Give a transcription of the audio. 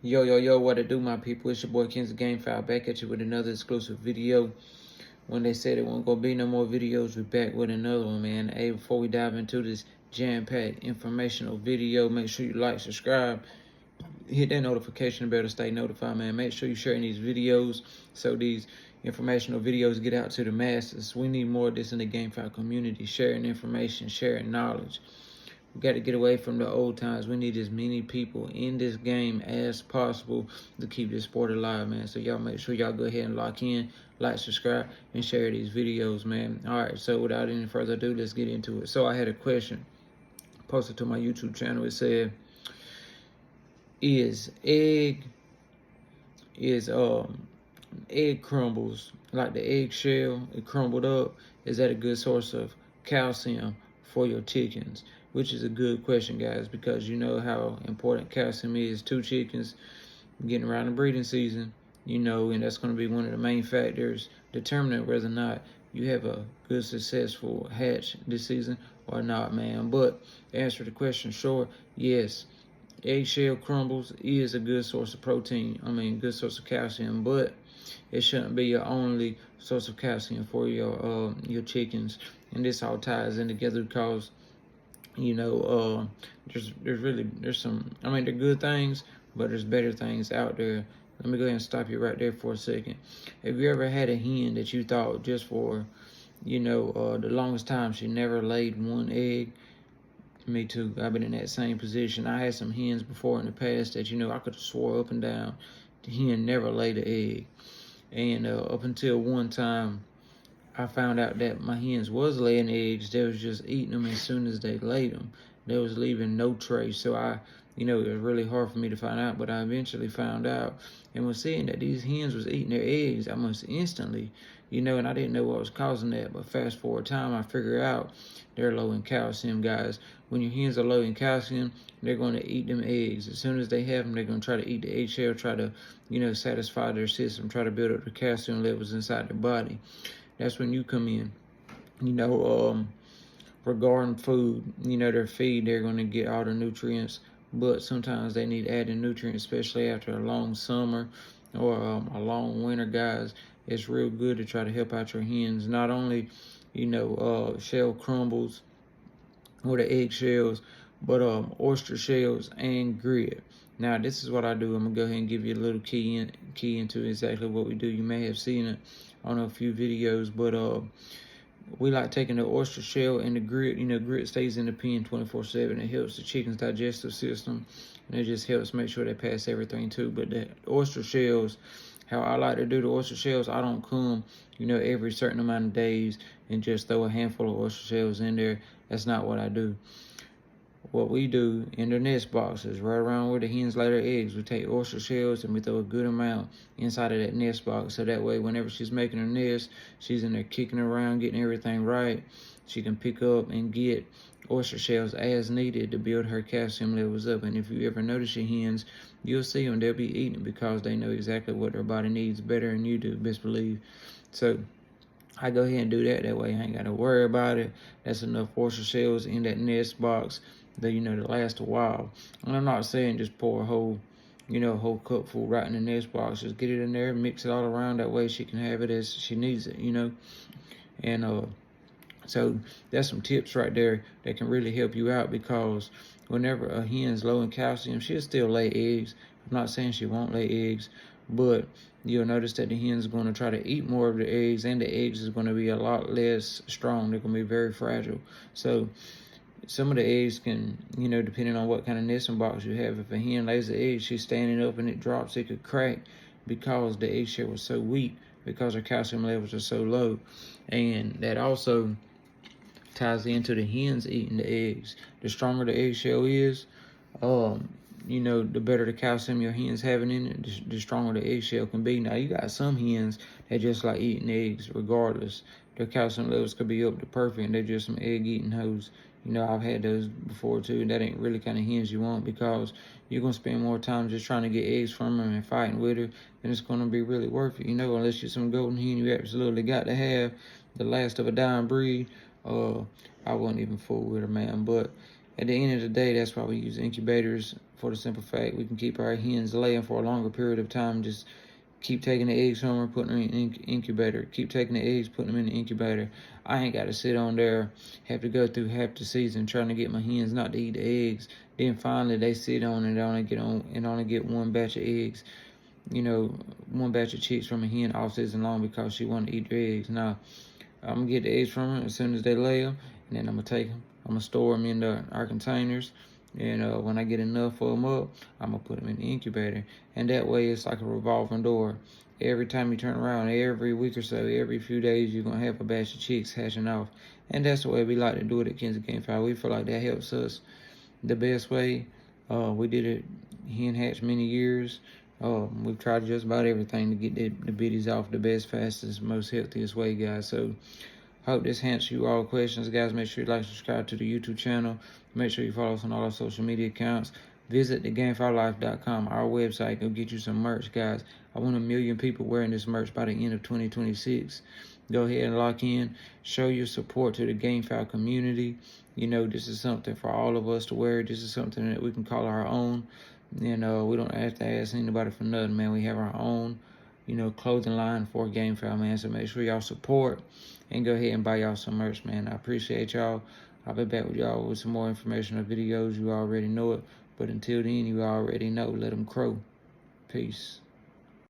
Yo, yo, yo, what it do, my people? It's your boy Kenzie Gamefowl back at you with another exclusive video. When they said it wasn't gonna be no more videos, we back with another one, man. Hey, before we dive into this jam-packed informational video, make sure you like, subscribe, hit that notification bell to stay notified, man. Make sure you sharing these videos so these informational videos get out to the masses. We need more of this in the Gamefowl community, sharing information, sharing knowledge. We got to get away from the old times. We need as many people in this game as possible to keep this sport alive, man. So y'all make sure y'all go ahead and lock in, like, subscribe, and share these videos, man. All right, so without any further ado, let's get into it. So I had a question posted to my YouTube channel. It said, is egg crumbles, like the eggshell, it crumbled up, is that a good source of calcium for your chickens? Which is a good question, guys, because you know how important calcium is to chickens getting around the breeding season, and that's going to be one of the main factors determining whether or not you have a good, successful hatch this season or not, man. But to answer the question short, yes, eggshell crumbles is a good source of protein. Good source of calcium, but it shouldn't be your only source of calcium for your chickens. And this all ties in together because there's some. They're good things, but there's better things out there. Let me go ahead and stop you right there for a second. Have you ever had a hen that you thought just for, the longest time she never laid one egg? Me too. I've been in that same position. I had some hens before in the past that, I could have swore up and down the hen never laid an egg. And up until one time, I found out that my hens was laying eggs. They was just eating them as soon as they laid them. They was leaving no trace. So it was really hard for me to find out, but I eventually found out and was seeing that these hens was eating their eggs almost instantly, and I didn't know what was causing that. But fast forward time, I figured out they're low in calcium, guys. When your hens are low in calcium, they're going to eat them eggs. As soon as they have them, they're going to try to eat the eggshell, try to, satisfy their system, try to build up the calcium levels inside their body. That's when you come in. Regarding food, their feed, they're going to get all the nutrients, but sometimes they need added nutrients, especially after a long summer or a long winter, guys. It's real good to try to help out your hens. Not only, shell crumbles or the eggshells, but oyster shells and grit. Now, this is what I do. I'm gonna go ahead and give you a little key into exactly what we do. You may have seen it on a few videos, but we like taking the oyster shell and the grit. Grit stays in the pen 24/7. It helps the chicken's digestive system, and it just helps make sure they pass everything too. But the oyster shells, how I like to do the oyster shells, I don't come, every certain amount of days and just throw a handful of oyster shells in there. That's not what I do. What we do in the nest boxes, right around where the hens lay their eggs, we take oyster shells and we throw a good amount inside of that nest box. So that way, whenever she's making her nest, she's in there kicking around, getting everything right. She can pick up and get oyster shells as needed to build her calcium levels up. And if you ever notice your hens, you'll see them, they'll be eating because they know exactly what their body needs better than you do, best believe. So I go ahead and do that. That way I ain't got to worry about it. That's enough oyster shells in that nest box that, to last a while. And I'm not saying just pour a whole cup full right in the nest box. Just get it in there, mix it all around. That way she can have it as she needs it, And so that's some tips right there that can really help you out, because whenever a hen's low in calcium, she'll still lay eggs. I'm not saying she won't lay eggs, but you'll notice that the hen's going to try to eat more of the eggs, and the eggs is going to be a lot less strong. They're going to be very fragile. So some of the eggs can, depending on what kind of nesting box you have, if a hen lays the egg, she's standing up and it drops, it could crack because the eggshell was so weak, because her calcium levels are so low. And that also ties into the hens eating the eggs. The stronger the eggshell is, the better the calcium your hens having in it, the stronger the eggshell can be. Now, you got some hens that just like eating eggs regardless. Their calcium levels could be up to perfect, and they're just some egg-eating hoes. I've had those before too, and that ain't really kind of hens you want, because you're going to spend more time just trying to get eggs from them and fighting with her than it's going to be really worth it, unless you're some golden hen you absolutely got to have, the last of a dying breed. I wouldn't even fool with her, man. But at the end of the day, that's why we use incubators, for the simple fact we can keep our hens laying for a longer period of time. Just keep taking the eggs from her, putting them in the incubator. Keep taking the eggs, putting them in the incubator. I ain't got to sit on there, have to go through half the season trying to get my hens not to eat the eggs. Then finally they sit on and only get one batch of eggs. One batch of chicks from a hen all season long because she want to eat their eggs. Now, I'm gonna get the eggs from her as soon as they lay them, and then I'm gonna take them. I'm gonna store them in our containers, and when I get enough of them up, I'm gonna put them in the incubator. And that way, it's like a revolving door. Every time you turn around, every week or so, every few days, you're gonna have a batch of chicks hatching off. And that's the way we like to do it at Kenzie Gamefowl. We feel like that helps us the best way. We did it hen hatch many years. We've tried just about everything to get the biddies off the best, fastest, most healthiest way, guys. So, hope this answers you all questions, guys. Make sure you like, subscribe to the YouTube channel. Make sure you follow us on all our social media accounts. Visit the GameFowlLife.com, our website. Go get you some merch, guys. I want 1 million people wearing this merch by the end of 2026. Go ahead and lock in. Show your support to the Gamefowl community. This is something for all of us to wear. This is something that we can call our own. We don't have to ask anybody for nothing, man. We have our own, clothing line for Gamefowl, man. So make sure y'all support and go ahead and buy y'all some merch, man. I appreciate y'all. I'll be back with y'all with some more information or videos. You already know it. But until then, you already know. Let them crow. Peace.